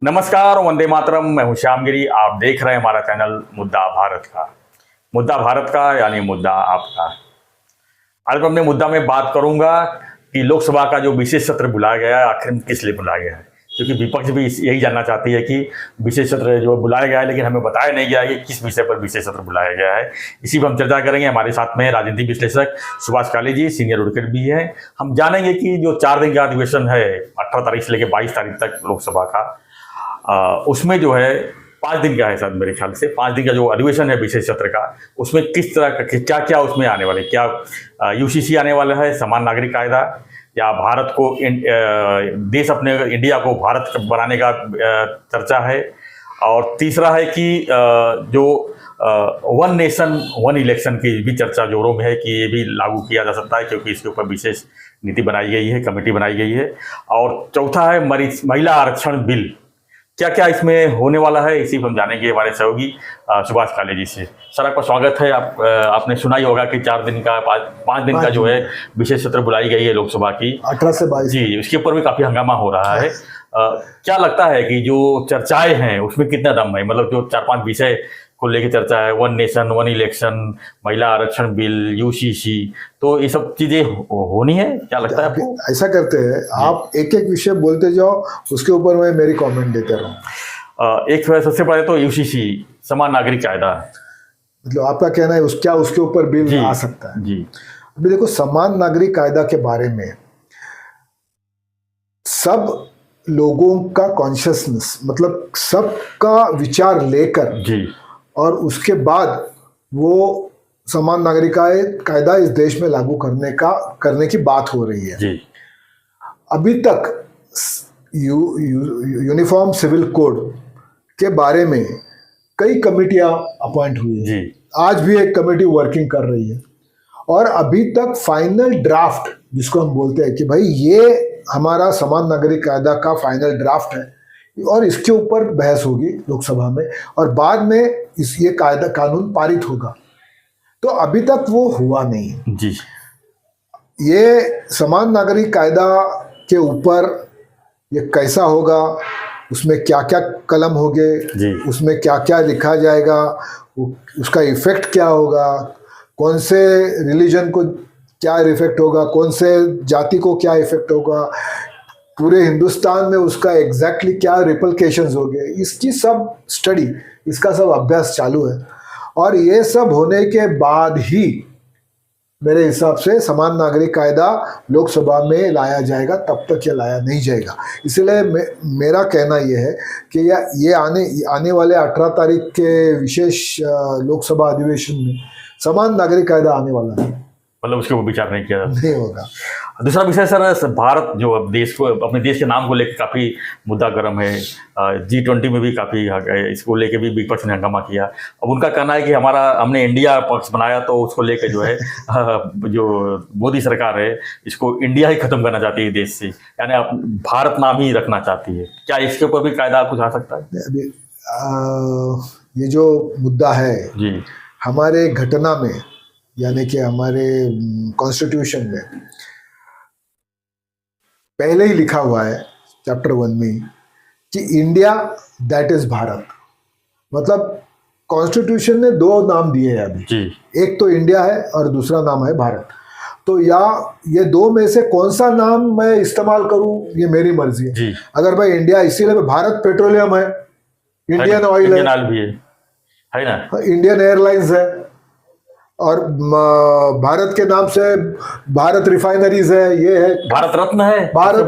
नमस्कार, वंदे मातरम। मैं हूं श्यामगिरी। आप देख रहे हैं हमारा चैनल मुद्दा भारत का। मुद्दा भारत का यानी मुद्दा आपका। आज मैं अपने मुद्दा में बात करूंगा कि लोकसभा का जो विशेष सत्र बुलाया गया है आखिर में किस लिए बुलाया गया है, क्योंकि विपक्ष भी यही जानना चाहती है कि विशेष सत्र जो बुलाया गया है, लेकिन हमें बताया नहीं गया है कि किस विषय पर विशेष सत्र बुलाया गया है। इसी पर हम चर्चा करेंगे। हमारे साथ में राजनीतिक विश्लेषक सुभाष काले जी, सीनियर एडवोकेट भी हैं। हम जानेंगे कि जो 4 दिन का अधिवेशन है 18 तारीख से लेकर 22 तारीख तक लोकसभा का, उसमें जो है 5 दिन का है शायद, मेरे ख्याल से 5 दिन का जो अधिवेशन है विशेष सत्र का, उसमें किस तरह का क्या क्या उसमें आने वाले, क्या यूसीसी आने वाला है, समान नागरिक कायदा, या भारत को देश अपने इंडिया को भारत बनाने का चर्चा है, और तीसरा है कि जो वन नेशन वन इलेक्शन की भी चर्चा जोरों में है कि ये भी लागू किया जा सकता है, क्योंकि इसके ऊपर विशेष नीति बनाई गई है, कमेटी बनाई गई है। और चौथा है महिला आरक्षण बिल। क्या क्या इसमें होने वाला है, इसी पर हम जानेंगे हमारे सहयोगी सुभाष काले जी से। सर, आपका स्वागत है। आपने सुना ही होगा कि 4 दिन का 5 दिन का जो है विशेष सत्र बुलाई गई है लोकसभा की 18 से 22 जी, उसके ऊपर भी काफी हंगामा हो रहा है। क्या लगता है कि जो चर्चाएं हैं उसमें कितना दम है? मतलब जो 4-5 विषय को लेकर चर्चा है, वन नेशन वन इलेक्शन, महिला आरक्षण बिल, यूसीसी, तो ये सब चीजें होनी है, क्या लगता है आपको? ऐसा करते हैं, आप एक एक विषय बोलते जाओ, उसके ऊपर मैं मेरी कमेंट देते रहूं। एक सबसे पहले तो यूसीसी, समान नागरिक कायदा, मतलब आपका कहना है क्या उसके ऊपर बिल आ सकता है? जी, अभी देखो, समान नागरिक कायदा के बारे में सब लोगों का कॉन्शियसनेस, मतलब सबका विचार लेकर जी, और उसके बाद वो समान नागरिक कायदा इस देश में लागू करने की बात हो रही है। जी, अभी तक यूनिफॉर्म सिविल कोड के बारे में कई कमेटियां अपॉइंट हुई है। आज भी एक कमेटी वर्किंग कर रही है, और अभी तक फाइनल ड्राफ्ट, जिसको हम बोलते हैं कि भाई ये हमारा समान नागरिक कायदा का फाइनल ड्राफ्ट है, और इसके ऊपर बहस होगी लोकसभा में, और बाद में ये कानून पारित होगा। तो अभी तक वो हुआ नहीं जी। ये समान नागरिक कायदा के ऊपर ये कैसा होगा, उसमें क्या क्या कलम होंगे, उसमें क्या क्या लिखा जाएगा, उसका इफेक्ट क्या होगा, कौन से रिलीजन को क्या इफेक्ट होगा, कौन से जाति को क्या इफेक्ट होगा, पूरे हिंदुस्तान में उसका एग्जैक्टली क्या रिपलिकेशंस होंगे, इसकी सब स्टडी, इसका सब अभ्यास चालू है। और ये सब होने के बाद ही मेरे हिसाब से समान नागरिक कायदा लोकसभा में लाया जाएगा, तब तक ये लाया नहीं जाएगा। इसलिए मेरा कहना ये है कि ये आने वाले 18 तारीख के विशेष लोकसभा अधिवेशन में समान नागरिक कायदा आने वाला है, मतलब उसके ऊपर विचार नहीं किया जाता, नहीं होगा। दूसरा विषय सर, भारत जो अब देश को, अपने देश के नाम को लेकर काफ़ी मुद्दा गर्म है। G20 में भी काफ़ी इसको लेकर भी विपक्ष ने हंगामा किया। अब उनका कहना है कि हमने इंडिया पक्ष बनाया, तो उसको लेकर जो है जो मोदी सरकार है इसको इंडिया ही खत्म करना चाहती है देश से, यानी भारत नाम ही रखना चाहती है। क्या इसके ऊपर भी कायदा कुछ आ सकता है? अभी ये जो मुद्दा है जी, हमारे घटना में, यानी कि हमारे कॉन्स्टिट्यूशन में पहले ही लिखा हुआ है चैप्टर 1 में कि इंडिया दैट इज भारत। मतलब कॉन्स्टिट्यूशन ने 2 नाम दिए हैं अभी, एक तो इंडिया है और दूसरा नाम है भारत। तो या ये 2 में से कौन सा नाम मैं इस्तेमाल करूं, ये मेरी मर्जी है। अगर भाई इंडिया, इसीलिए भारत पेट्रोलियम है, इंडियन ऑयल है ना, इंडियन एयरलाइंस है, और भारत के नाम से भारत रिफाइनरीज है, ये है भारत रत्न है, भारत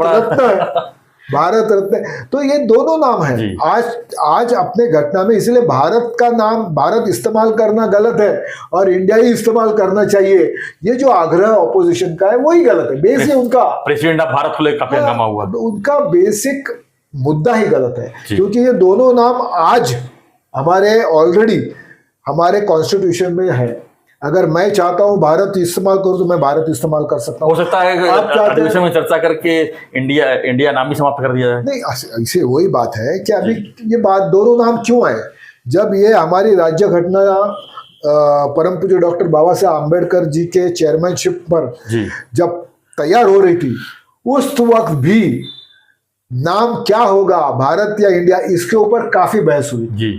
रत्न है। तो ये दोनों नाम है आज अपने घटना में, इसलिए भारत का नाम, भारत इस्तेमाल करना गलत है और इंडिया ही इस्तेमाल करना चाहिए। ये जो आग्रह ऑपोजिशन का है वही गलत है। बेसिक उनका प्रेसिडेंट ऑफ भारत को लेकर काफी हंगामा हुआ, उनका बेसिक मुद्दा ही गलत है, क्योंकि ये दोनों नाम आज हमारे ऑलरेडी हमारे कॉन्स्टिट्यूशन में है। अगर मैं चाहता हूं भारत इस्तेमाल करूं तो मैं भारत इस्तेमाल कर सकता हूं। हो सकता है अधिवेशन में चर्चा करके इंडिया नाम ही समाप्त कर दिया जाए। नहीं, इसे वही बात है कि अभी ये बात दोनों नाम क्यों आए। जब ये हमारी राज्य घटना परम पूज्य डॉक्टर बाबा साहब आम्बेडकर जी के चेयरमैनशिप पर जब तैयार हो रही थी, उस वक्त भी नाम क्या होगा, भारत या इंडिया, इसके ऊपर काफी बहस हुई जी।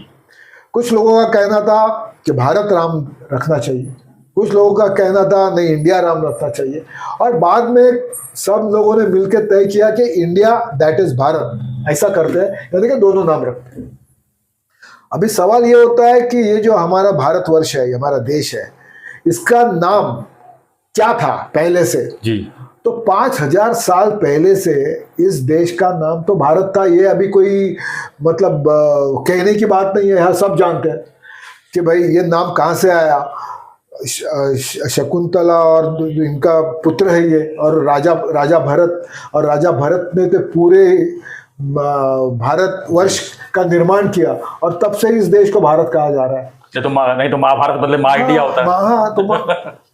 कुछ लोगों का कहना था कि भारत नाम रखना चाहिए, कुछ लोगों का कहना था नहीं इंडिया नाम रखना चाहिए, और बाद में सब लोगों ने मिलकर तय किया कि इंडिया दैट इज भारत, ऐसा करते हैं, यानी कि दोनों नाम रखते हैं। अभी सवाल ये होता है कि ये जो हमारा भारतवर्ष है, ये हमारा देश है, इसका नाम क्या था पहले से? जी। तो 5000 साल पहले से इस देश का नाम तो भारत था। ये अभी कोई मतलब कहने की बात नहीं है, यहाँ सब जानते हैं कि भाई ये नाम कहाँ से आया। शकुंतला और इनका पुत्र है ये, और राजा भरत, और राजा भरत ने तो पूरे भारतवर्ष का निर्माण किया, और तब से इस देश को भारत कहा जा रहा है। नहीं तो महाभारत मतलब महा इंडिया होता है। हाँ, तो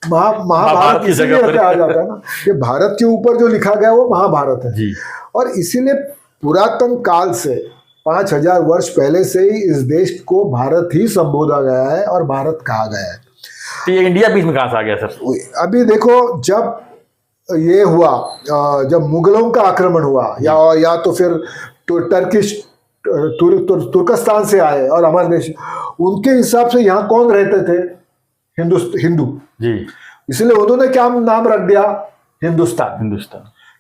महाभारत इसीलिए कहा जाता है ना, ये भारत के ऊपर जो लिखा गया वो महाभारत है जी। और इसीलिए पुरातन काल से 5000 वर्ष पहले से ही इस देश को भारत ही संबोधा गया है और भारत कहा गया है। तो ये इंडिया बीच में कहाँ से आ गया सर? अभी देखो, जब ये हुआ, जब मुगलों का आक्रमण हुआ, या तो फिर टर्किश तुर्कस्तान से आए और हमारे देश, उनके हिसाब से यहाँ कौन रहते थे? हिंदू जी। इसलिए उन्होंने क्या नाम रख दिया? हिंदुस्तान।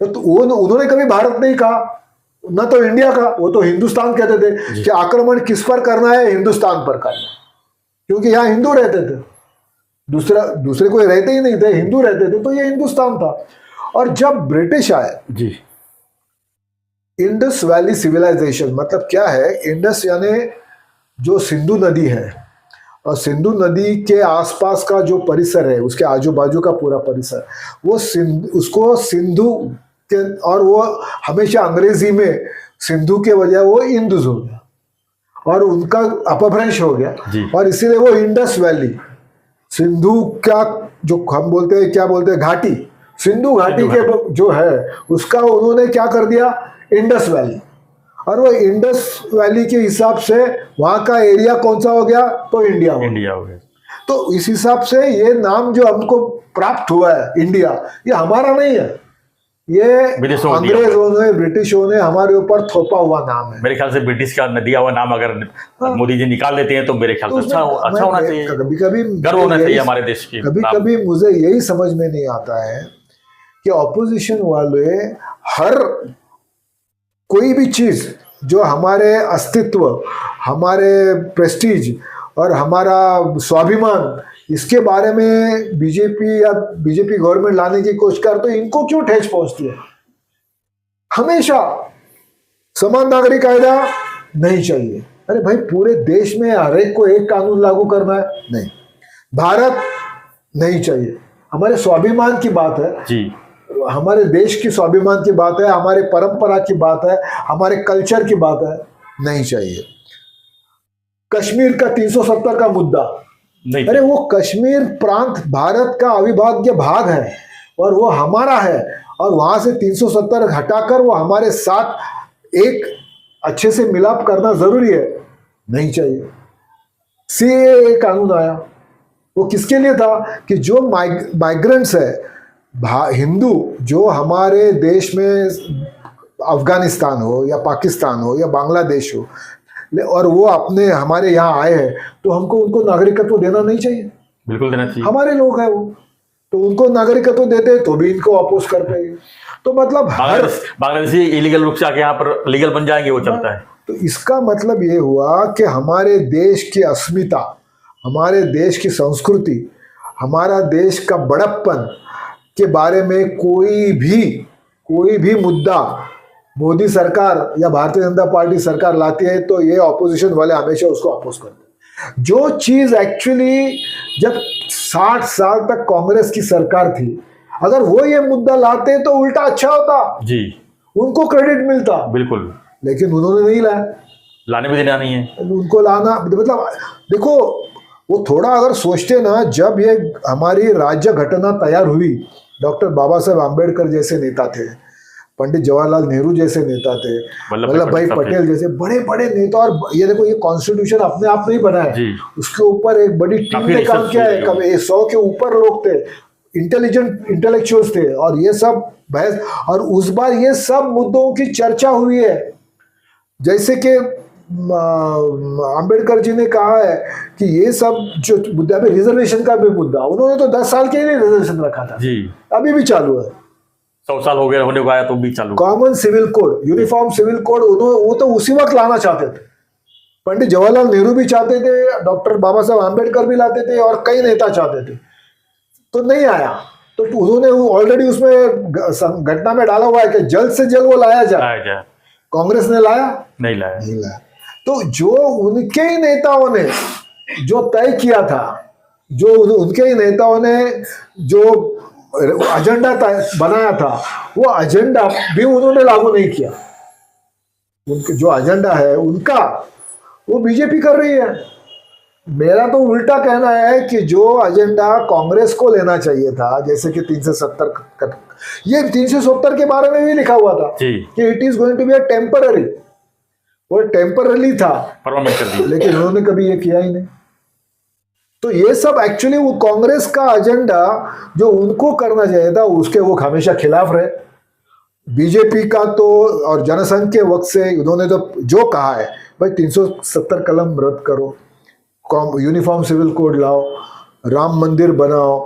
तो उन्होंने कभी भारत नहीं कहा, ना तो इंडिया का, वो तो हिंदुस्तान कहते थे कि आक्रमण किस पर करना है? हिंदुस्तान पर करना, क्योंकि यहाँ हिंदू रहते थे, दूसरे कोई रहते ही नहीं थे, हिंदू रहते थे, तो ये हिंदुस्तान था। और जब ब्रिटिश आए जी, इंडस वैली सिविलाइजेशन मतलब क्या है? इंडस यानी जो सिंधु नदी है, और सिंधु नदी के आसपास का जो परिसर है, उसके आजू बाजू का पूरा परिसर, वो उसको सिंधु के, और वो हमेशा अंग्रेजी में सिंधु के बजाय वो इंदुज हो गया और उनका अपभ्रंश हो गया, और इसीलिए वो इंडस वैली, सिंधु का जो हम बोलते हैं, क्या बोलते हैं, घाटी, सिंधु घाटी के जो है उसका उन्होंने क्या कर दिया? Indus valley. और वो इंडस वैली के हिसाब से वहां का एरिया कौन सा हो गया? तो इंडिया हो गया। तो इस हिसाब से ये नाम जो हमको प्राप्त हुआ है इंडिया, ये हमारा नहीं है, ये अंग्रेजों ने, ब्रिटिशों ने हमारे ऊपर थोपा हुआ नाम है। मेरे ख्याल से ब्रिटिश का दिया हुआ नाम अगर मोदी जी निकाल देते हैं तो मेरे ख्याल से अच्छा होना चाहिए, कभी गर्व होना चाहिए हमारे देश की। कभी मुझे यही समझ में नहीं आता है कि ऑपोजिशन वाले हर कोई भी चीज जो हमारे अस्तित्व, हमारे प्रेस्टीज और हमारा स्वाभिमान, इसके बारे में बीजेपी गवर्नमेंट लाने की कोशिश कर, तो इनको क्यों ठेस पहुंचती है? हमेशा समान नागरिक कायदा नहीं चाहिए। अरे भाई, पूरे देश में हर एक को एक कानून लागू करना है? नहीं। भारत नहीं चाहिए, हमारे स्वाभिमान की बात है जी, हमारे देश की स्वाभिमान की बात है, हमारे परंपरा की बात है, हमारे कल्चर की बात है, नहीं चाहिए। कश्मीर का 370 का मुद्दा नहीं, अरे वो कश्मीर प्रांत भारत का अविभाज्य भाग है और वो हमारा है, और वहां से 370 हटाकर वो हमारे साथ एक अच्छे से मिलाप करना जरूरी है? नहीं चाहिए। सीएए कानून आया, वो किसके लिए था? कि जो माइग्रेंट्स है, हिंदू जो हमारे देश में, अफगानिस्तान हो या पाकिस्तान हो या बांग्लादेश हो, और वो अपने हमारे यहाँ आए हैं, तो हमको उनको नागरिकत्व देना नहीं चाहिए? बिल्कुल देना चाहिए। हमारे लोग हैं वो, तो उनको नागरिकत्व देते तो भी इनको अपोज करते हैं। तो मतलब बांग्लादेशी इलीगल रूप से आके यहाँ पर लीगल बन जाएंगे, वो चलता है। तो इसका मतलब ये हुआ कि हमारे देश की अस्मिता, हमारे देश की संस्कृति, हमारा देश का बड़प्पन के बारे में कोई भी मुद्दा मोदी सरकार या भारतीय जनता पार्टी सरकार लाती है, तो ये ऑपोजिशन वाले हमेशा उसको अपोज करते हैं। जो चीज एक्चुअली जब 60 साल तक कांग्रेस की सरकार थी, अगर वो ये मुद्दा लाते तो उल्टा अच्छा होता जी, उनको क्रेडिट मिलता। बिल्कुल, लेकिन उन्होंने नहीं लाया, लाने भी देना नहीं है उनको लाना। मतलब देखो, वो थोड़ा अगर सोचते ना, जब ये हमारी राज्य घटना तैयार हुई, डॉक्टर बाबा साहेब आम्बेडकर जैसे नेता थे, पंडित जवाहरलाल नेहरू जैसे नेता थे, वल्लभ भाई पटेल जैसे बड़े बड़े नेता, और ये देखो, ये कॉन्स्टिट्यूशन अपने आप नहीं बना है, उसके ऊपर एक बड़ी टीम ने काम किया है, कभी 100 के ऊपर लोग थे, इंटेलिजेंट इंटेलेक्चुअल्स थे और ये सब बहस, और उस बार ये सब मुद्दों की चर्चा हुई है। जैसे कि अंबेडकर जी ने कहा है कि ये सब जो मुद्दा है, रिजर्वेशन का भी मुद्दा, उन्होंने तो 10 साल के लिए रिजर्वेशन रखा था जी, अभी भी चालू है। 100 साल हो गए होने को आया तो भी चालू। Common civil code, uniform civil code, वो तो उसी वक्त लाना चाहते थे। पंडित जवाहरलाल नेहरू भी चाहते थे, डॉक्टर बाबा साहब आम्बेडकर भी लाते थे और कई नेता चाहते थे, तो नहीं आया। तो उन्होंने ऑलरेडी उसमें घटना में डाला हुआ है कि जल्द से जल्द वो लाया जाए। कांग्रेस ने लाया? नहीं लाया। तो जो उनके ही नेताओं ने जो तय किया था, जो उनके ही नेताओं ने जो एजेंडा बनाया था, वो एजेंडा भी उन्होंने लागू नहीं किया। उनके जो एजेंडा है उनका, वो बीजेपी कर रही है। मेरा तो उल्टा कहना है कि जो एजेंडा कांग्रेस को लेना चाहिए था, जैसे कि 370, ये 370 के बारे में भी लिखा हुआ था कि it is going to be a temporary, वो टेम्पररी था, लेकिन उन्होंने कभी ये किया ही नहीं। तो ये सब एक्चुअली वो कांग्रेस का एजेंडा जो उनको करना चाहिए था, उसके वो हमेशा खिलाफ रहे। बीजेपी का तो और जनसंघ के वक्त से उन्होंने तो जो कहा है, भाई 370 कलम रद्द करो, यूनिफॉर्म सिविल कोड लाओ, राम मंदिर बनाओ,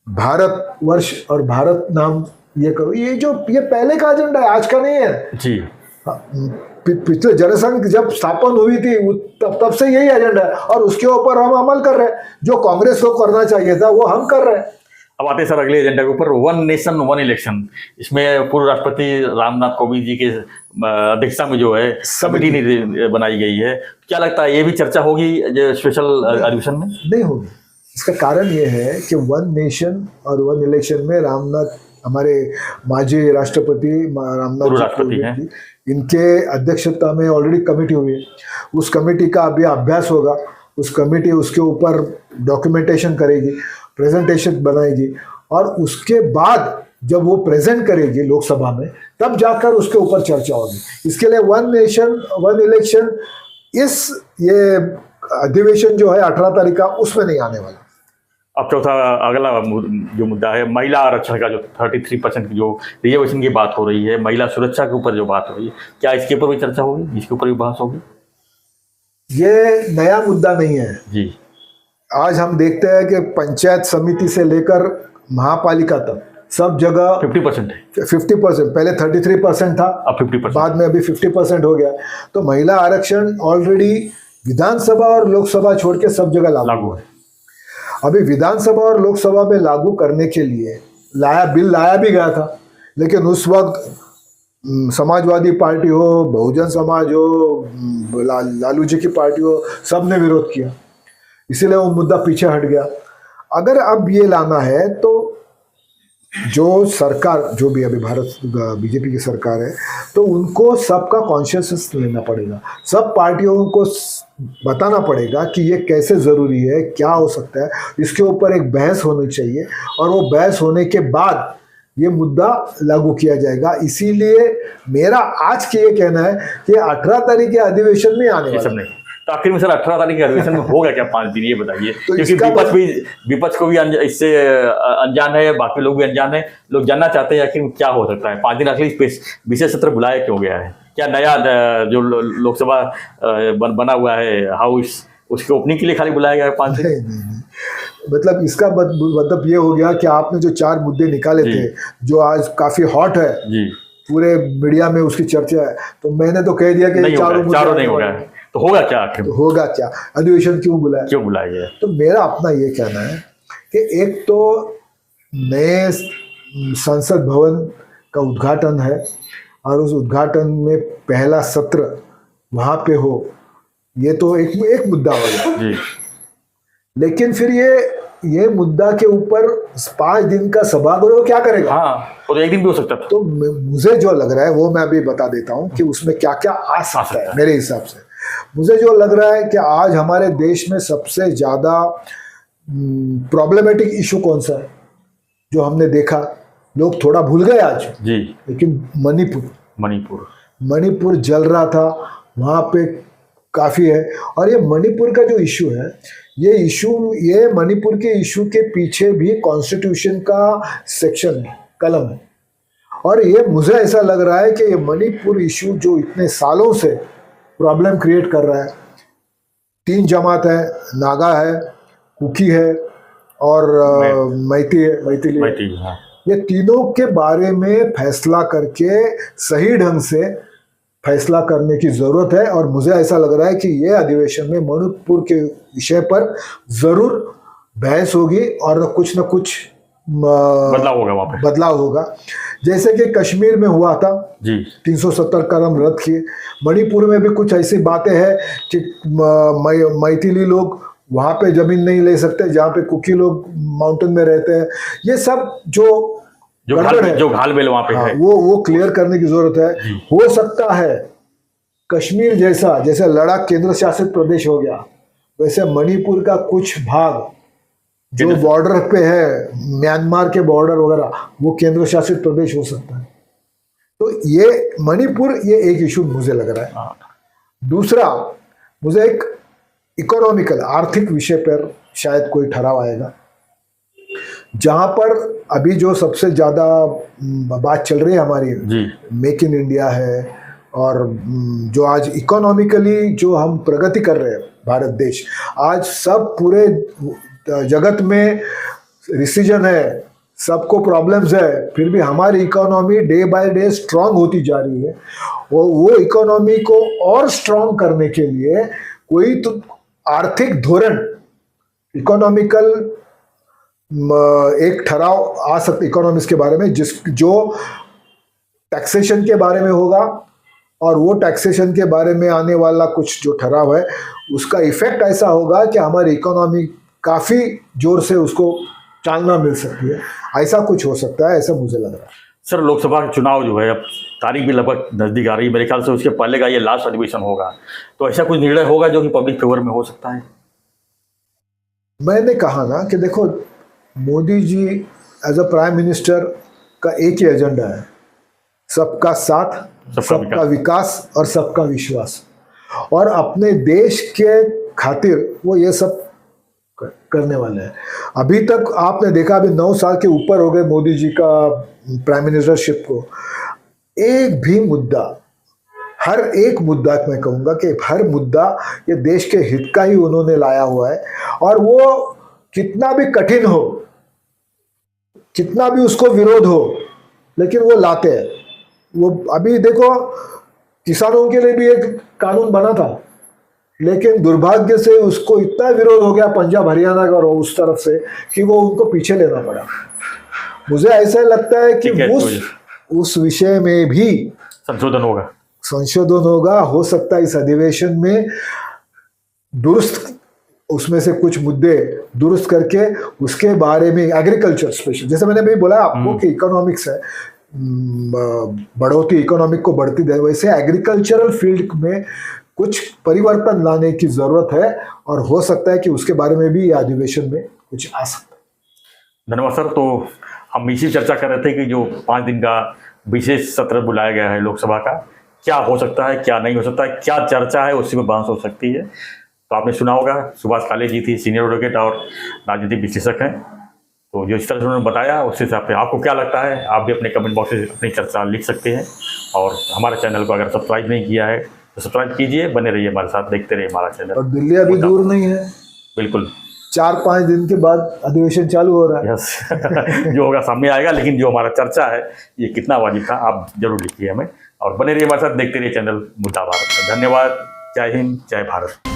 भारत वर्ष और भारत नाम ये करो। ये पहले का एजेंडा है, आज का नहीं है जी। पिछले जनसंघ जब स्थापन हुई थी तब से यही एजेंडा है और उसके ऊपर हम अमल कर रहे हैं। जो कांग्रेस को करना चाहिए था वो हम कर रहे हैं। अब आते सर अगले एजेंडा के ऊपर, 1 नेशन 1 इलेक्शन। इसमें पूर्व राष्ट्रपति रामनाथ कोविंद जी के अध्यक्षता में जो है कमेटी बनाई गई है, क्या लगता है ये भी चर्चा होगी स्पेशल अधिवेशन में? नहीं होगी। इसका कारण ये है कि 1 नेशन और 1 इलेक्शन में रामनाथ, हमारे माजी राष्ट्रपति रामनाथ कोविंद, इनके अध्यक्षता में ऑलरेडी कमेटी हुई है। उस कमेटी का अभी अभ्यास होगा। उस कमेटी उसके ऊपर डॉक्यूमेंटेशन करेगी, प्रेजेंटेशन बनाएगी और उसके बाद जब वो प्रेजेंट करेगी लोकसभा में, तब जाकर उसके ऊपर चर्चा होगी। इसके लिए 1 नेशन 1 इलेक्शन, ये अधिवेशन जो है 18 तारीख का, उसमें नहीं आने वाला। अब चौथा अगला जो मुद्दा है, महिला आरक्षण का, जो 33% की जो रिजर्वेशन की बात हो रही है, महिला सुरक्षा के ऊपर जो बात हो रही है, क्या इसके ऊपर भी चर्चा होगी, इसके ऊपर भी बहस होगी? ये नया मुद्दा नहीं है जी। आज हम देखते हैं कि पंचायत समिति से लेकर महापालिका तक सब जगह 50% है। 50%, पहले 33% था, अब 50%, बाद में अभी 50% हो गया। तो महिला आरक्षण ऑलरेडी विधानसभा और लोकसभा छोड़ के सब जगह लागू है। अभी विधानसभा और लोकसभा में लागू करने के लिए बिल लाया भी गया था, लेकिन उस वक्त समाजवादी पार्टी हो, बहुजन समाज हो, लालू जी की पार्टी हो, सब ने विरोध किया, इसीलिए वो मुद्दा पीछे हट गया। अगर अब ये लाना है तो जो सरकार, जो भी अभी भारत बीजेपी की सरकार है, तो उनको सबका कॉन्शियस लेना पड़ेगा। सब पार्टियों को बताना पड़ेगा कि ये कैसे ज़रूरी है, क्या हो सकता है, इसके ऊपर एक बहस होनी चाहिए और वो बहस होने के बाद ये मुद्दा लागू किया जाएगा। इसीलिए मेरा आज के ये कहना है कि 18 तारीख के अधिवेशन में आने वाला नहीं। तो आखिर में सर 18 तारीख के अधिवेशन में होगा क्या 5 दिन, ये बताइए। तो क्योंकि विपक्ष को भी इससे अनजान है, बाकी लोग भी अनजान है, लोग जानना चाहते हैं आखिर क्या हो सकता है। 5 दिन आखिर विशेष सत्र बुलाया क्यों गया है? क्या नया जो लोकसभा बना हुआ है हाउस, उसके ओपनिंग के लिए खाली बुलाया गया है 5 दिन? नहीं। मतलब इसका मतलब ये हो गया कि आपने जो 4 मुद्दे निकाले थे, जो आज काफी हॉट है जी, पूरे मीडिया में उसकी चर्चा है, तो मैंने तो कह दिया कि चारों नहीं होगा। तो होगा क्या आखिर? होगा क्या? अधिवेशन क्यों बुलाया गया? तो मेरा अपना ये कहना है कि एक तो नए संसद भवन का उद्घाटन है और उस उद्घाटन में पहला सत्र वहां पे हो, ये तो एक मुद्दा होगा जी। लेकिन फिर ये मुद्दा के ऊपर 5 दिन का सभागृह क्या करेगा? हाँ, और एक दिन भी हो सकता था। तो मुझे जो लग रहा है वो मैं अभी बता देता हूँ कि उसमें क्या क्या आ सकता है। मेरे हिसाब से मुझे जो लग रहा है कि आज हमारे देश में सबसे ज्यादा प्रॉब्लमैटिक इशू कौन सा है जो हमने देखा, लोग थोड़ा भूल गए आज जी, लेकिन मणिपुर जल रहा था, वहां पे काफी है। और ये मणिपुर का जो इशू है, ये मणिपुर के इशू के पीछे भी कॉन्स्टिट्यूशन का सेक्शन है, कलम है। और ये मुझे ऐसा लग रहा है कि ये मणिपुर इशू जो इतने सालों से प्रॉब्लम क्रिएट कर रहा है, 3 जमात है, नागा है, कुकी है और मैथिली है। हाँ। ये तीनों के बारे में फैसला करके सही ढंग से फैसला करने की जरूरत है। और मुझे ऐसा लग रहा है कि ये अधिवेशन में मणिपुर के विषय पर जरूर बहस होगी और कुछ न कुछ बदलाव होगा, वहां पे बदलाव होगा। जैसे कि कश्मीर में हुआ था जी, 370 कलम रद्द किए। मणिपुर में भी कुछ ऐसी बातें हैं कि मैथिली लोग वहां पे जमीन नहीं ले सकते जहाँ पे कुकी लोग माउंटेन में रहते हैं। ये सब जो घालमेल वहां पे है, वो क्लियर करने की जरूरत है। हो सकता है कश्मीर जैसे लद्दाख केंद्र शासित प्रदेश हो गया, वैसे मणिपुर का कुछ भाग जो बॉर्डर पे है, म्यांमार के बॉर्डर वगैरह, वो केंद्र शासित प्रदेश हो सकता है। तो ये मणिपुर ये एक इशू मुझे लग रहा है। दूसरा, मुझे एक इकोनॉमिकल आर्थिक विषय पर शायद कोई ठहराव आएगा, जहां पर अभी जो सबसे ज्यादा बात चल रही है हमारी मेक इन इंडिया है, और जो आज इकोनॉमिकली जो हम प्रगति कर रहे हैं भारत देश, आज सब पूरे जगत में रिसीजन है, सबको प्रॉब्लम्स है, फिर भी हमारी economy day by day strong होती जा रही है। वो इकोनॉमी को और स्ट्रांग करने के लिए कोई तो आर्थिक धोरण, इकोनॉमिकल एक ठहराव आ सकता इकोनॉमिक्स के बारे में, जो टैक्सेशन के बारे में होगा, और वो टैक्सेशन के बारे में आने वाला कुछ जो ठहराव है उसका इफेक्ट ऐसा होगा कि हमारी इकोनॉमी काफी जोर से उसको चालना मिल सकती है। ऐसा कुछ हो सकता है, ऐसा मुझे लग रहा है। सर, लोकसभा के चुनाव जो है अब तारीख भी लगभग नजदीक आ रही है, मेरे ख्याल से उसके पहले का ये लास्ट अधिवेशन होगा, तो ऐसा कुछ निर्णय होगा जो कि पब्लिक फेवर में हो सकता है? मैंने कहा ना कि देखो, Modi ji as a prime minister का एक ही एजेंडा है, सबका साथ, सबका विकास और सबका विश्वास। और अपने देश के खातिर वो ये सब करने वाले हैं। अभी तक आपने देखा, अभी 9 साल के ऊपर हो गए मोदी जी का प्राइम मिनिस्टरशिप को, एक भी मुद्दा, हर एक मुद्दा मैं कहूँगा कि हर मुद्दा ये देश के हित का ही उन्होंने लाया हुआ है। और वो कितना भी कठिन हो, कितना भी उसको विरोध हो, लेकिन वो लाते हैं। वो अभी देखो, किसानों के लिए भी एक कानून बना था, लेकिन दुर्भाग्य से उसको इतना विरोध हो गया पंजाब हरियाणा का और उस तरफ से कि वो उनको पीछे लेना पड़ा। मुझे ऐसा लगता है कि उस विषय में भी संशोधन होगा। हो सकता है इस अधिवेशन में दुरुस्त, उसमें से कुछ मुद्दे दुरुस्त करके उसके बारे में एग्रीकल्चर स्पेशल, जैसे मैंने भी बोला आपको कि इकोनॉमिक्स है, बढ़ोतरी इकोनॉमिक को बढ़ती दे, वैसे एग्रीकल्चरल फील्ड में कुछ परिवर्तन लाने की जरूरत है। और हो सकता है कि उसके बारे में भी अधिवेशन में कुछ आ सकता है। धन्यवाद सर। तो हम इसी चर्चा कर रहे थे कि जो 5 दिन का विशेष सत्र बुलाया गया है लोकसभा का, क्या हो सकता है, क्या नहीं हो सकता है, क्या चर्चा है, उसी में बहस हो सकती है। तो आपने सुना होगा, सुभाष काले जी थी, सीनियर एडवोकेट और राजनीतिक विश्लेषक हैं। तो जो इस तरह से उन्होंने बताया, उससे हिसाब से आपको क्या लगता है, आप भी अपने कमेंट बॉक्स में अपनी चर्चा लिख सकते हैं। और हमारे चैनल को अगर सब्सक्राइब नहीं किया है तो सब्सक्राइब कीजिए, बने रहिए हमारे साथ, देखते रहिए हमारा चैनल। और दिल्ली अभी दूर नहीं है, बिल्कुल 4-5 दिन के बाद अधिवेशन चालू हो रहा है। यस जो होगा सामने आएगा, लेकिन जो हमारा चर्चा है ये कितना वाजिब था, आप जरूर लिखिए हमें, और बने रहिए हमारे साथ, देखते रहिए चैनल मुद्दा भारत। धन्यवाद। जय हिंद, जय भारत।